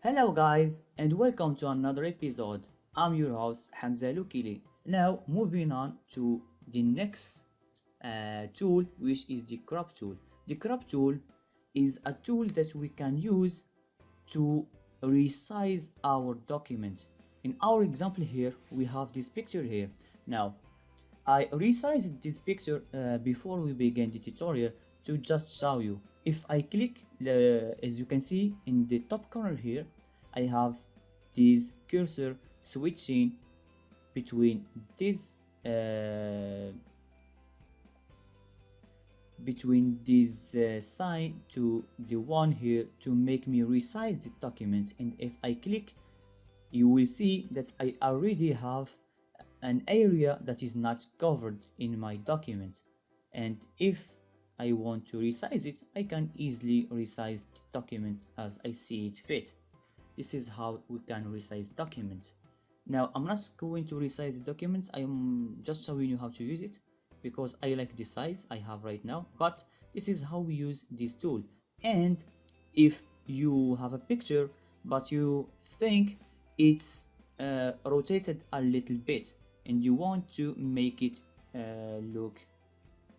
Hello guys and welcome to another episode. I'm your host Hamza Lukili. Now moving on to the next tool, which is the crop tool. The crop tool is a tool that we can use to resize our document. In our example here we have this picture here. Now I resized this picture before we begin the tutorial to just show you. If I click, as you can see in the top corner here, I have this cursor switching between this sign to the one here to make me resize the document. And if I click, you will see that I already have an area that is not covered in my document, and if I want to resize it, I can easily resize the document as I see it fit. This is how we can resize documents. Now I'm not going to resize the document, I'm just showing you how to use it because I like the size I have right now, but this is how we use this tool. And if you have a picture but you think it's rotated a little bit and you want to make it look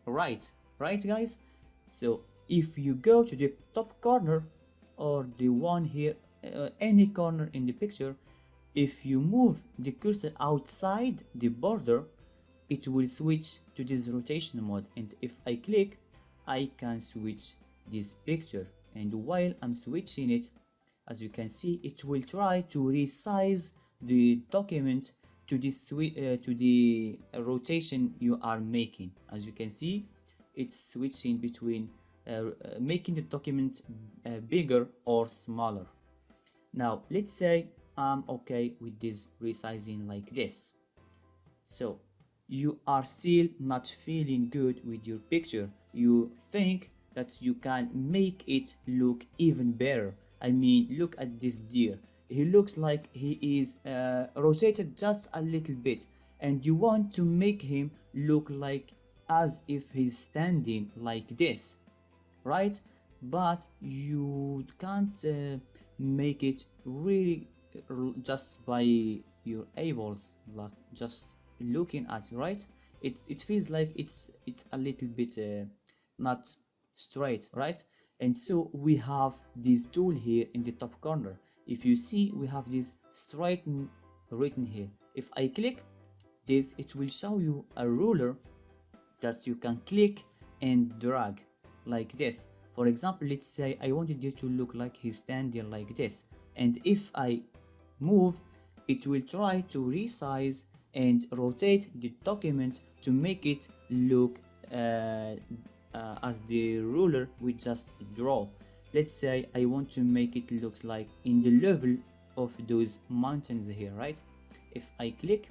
right guys, so if you go to the top corner or the one here, any corner in the picture, if you move the cursor outside the border, it will switch to this rotation mode, and if I click, I can switch this picture, and while I'm switching it, as you can see, it will try to resize the document to the rotation you are making. As you can see, it's switching between making the document bigger or smaller. Now let's say I'm okay with this resizing like this. So you are still not feeling good with your picture. You think that you can make it look even better. I mean, look at this deer. He looks like he is rotated just a little bit, and you want to make him look like as if he's standing like this, right? But you can't make it really just by your eyeballs, like just looking at it, right? It feels like it's a little bit not straight, right? And so we have this tool here in the top corner. If you see, we have this straighten written here. If I click this, it will show you a ruler that you can click and drag like this. For example, let's say I wanted it to look like he's standing like this, and if I move, it will try to resize and rotate the document to make it look as the ruler we just draw. Let's say I want to make it looks like in the level of those mountains here, right? If I click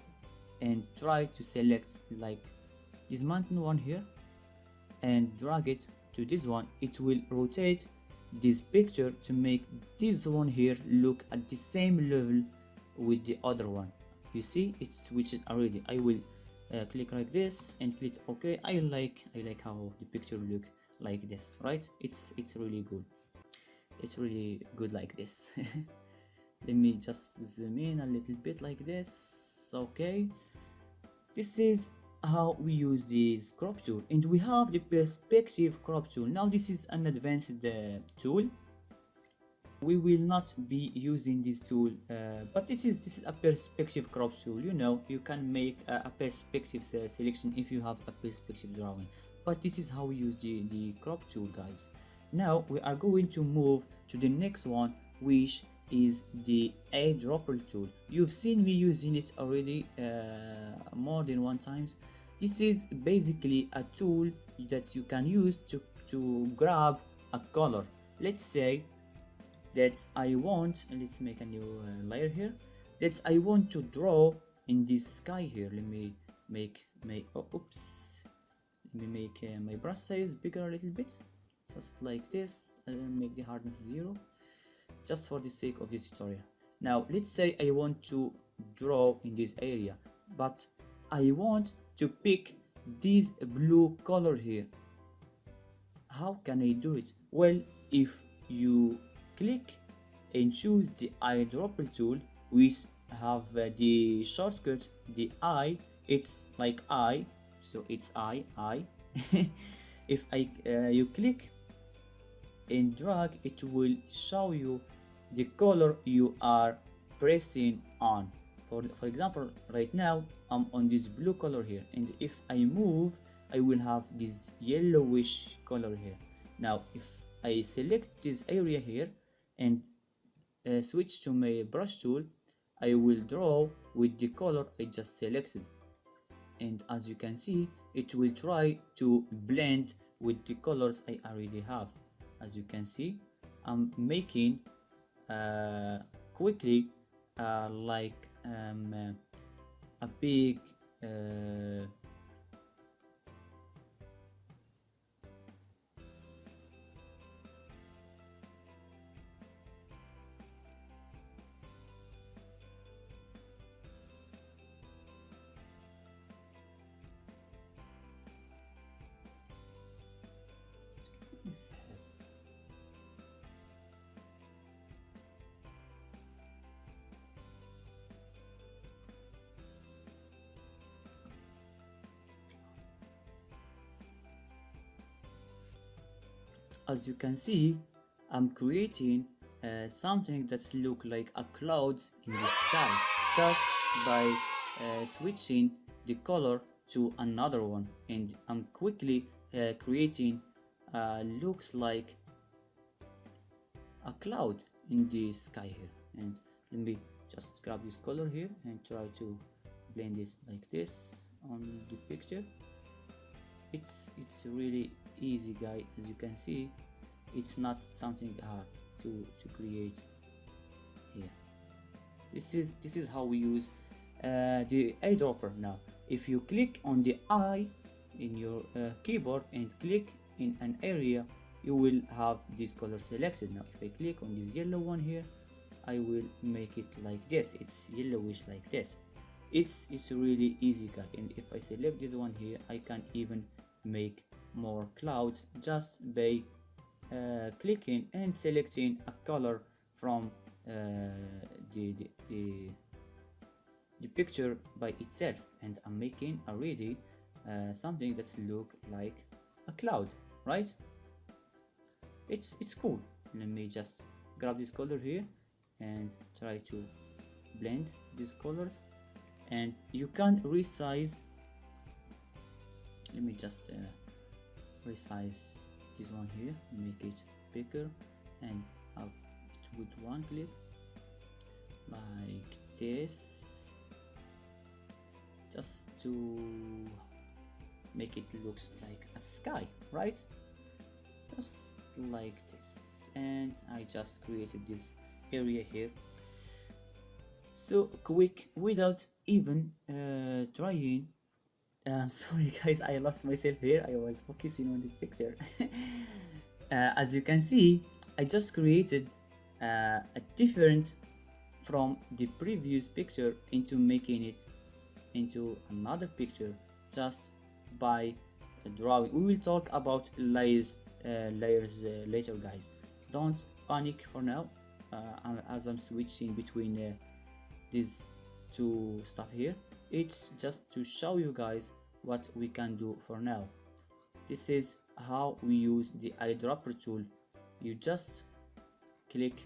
and try to select like this mountain one here and drag it to this one, it will rotate this picture to make this one here look at the same level with the other one. You see, it switched already. I will click like this and click OK. I like how the picture look like this, right? It's really good. It's really good like this. Let me just zoom in a little bit like this. Okay, this is how we use this crop tool, and we have the perspective crop tool. Now this is an advanced tool. We will not be using this tool, but this is a perspective crop tool. You know, you can make a perspective selection if you have a perspective drawing, but this is how we use the crop tool, guys. Now we are going to move to the next one, which is the Eyedropper tool. You've seen me using it already more than one times. This is basically a tool that you can use to grab a color. Let's say that I want, let's make a new layer here, that I want to draw in this sky here. Let me make my let me make my brush size bigger a little bit, just like this, and make the hardness 0, just for the sake of this tutorial. Now let's say I want to draw in this area, but I want to pick this blue color here. How can I do it? Well, if you click and choose the eyedropper tool, we have the shortcut, the eye. It's like eye, so it's eye. If you click and drag, it will show you the color you are pressing on. For example, right now I'm on this blue color here, and if I move, I will have this yellowish color here. Now if I select this area here and switch to my brush tool, I will draw with the color I just selected, and as you can see, it will try to blend with the colors I already have. As you can see, I'm making quickly like a big as you can see, I'm creating something that look like a cloud in the sky just by switching the color to another one, and I'm quickly creating looks like a cloud in the sky here. And let me just grab this color here and try to blend it like this on the picture. It's really easy, guys. As you can see, it's not something hard to create here. This is how we use the eyedropper. Now if you click on the eye in your keyboard and click in an area, you will have this color selected. Now if I click on this yellow one here, I will make it like this. It's yellowish like this. It's really easy, guys. And if I select this one here, I can even make more clouds just by clicking and selecting a color from the picture by itself, and I'm making already something that's look like a cloud, right? It's cool. Let me just grab this color here and try to blend these colors, and you can resize. Let me just resize this one here, make it bigger, and have it with one click like this, just to make it looks like a sky, right? Just like this. And I just created this area here so quick without even trying. Sorry guys, I lost myself here. I was focusing on the picture. As you can see, I just created a different from the previous picture into making it into another picture just by drawing. We will talk about layers later, guys. Don't panic for now, as I'm switching between these two stuff here. It's just to show you guys what we can do for now. This is how we use the eyedropper tool. You just click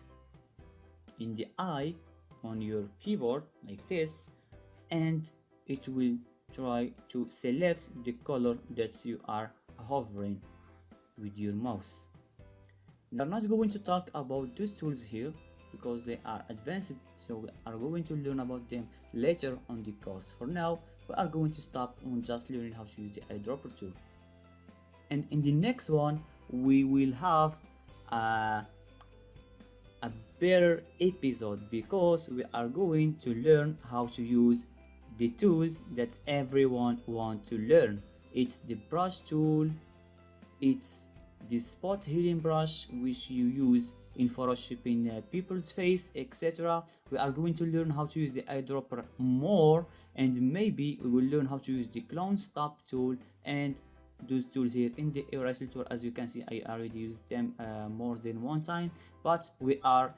in the eye on your keyboard like this, and it will try to select the color that you are hovering with your mouse. We're not going to talk about these tools here because they are advanced, so we are going to learn about them later on the course. For now, we are going to stop on just learning how to use the eyedropper tool, and in the next one we will have a better episode because we are going to learn how to use the tools that everyone wants to learn. It's the brush tool, it's the spot healing brush which you use in photoshopping people's face, etc. We are going to learn how to use the eyedropper more, and maybe we will learn how to use the clone stop tool and those tools here in the eraser tool. As you can see, I already used them more than one time, but we are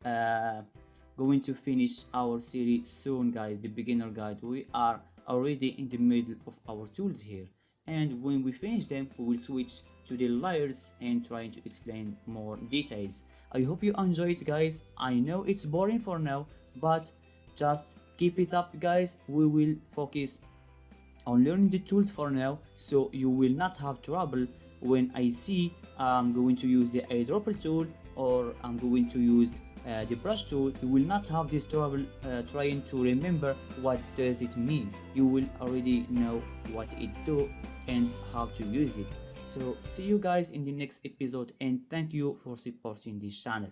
going to finish our series soon, guys, the beginner guide. We are already in the middle of our tools here, and when we finish them we will switch to the layers and trying to explain more details. I hope you enjoy it, guys. I know it's boring for now, but just keep it up, guys. We will focus on learning the tools for now, so you will not have trouble when I see I'm going to use the eyedropper tool or I'm going to use the brush tool. You will not have this trouble trying to remember what does it mean. You will already know what it do and how to use it. So see you guys in the next episode, and thank you for supporting this channel.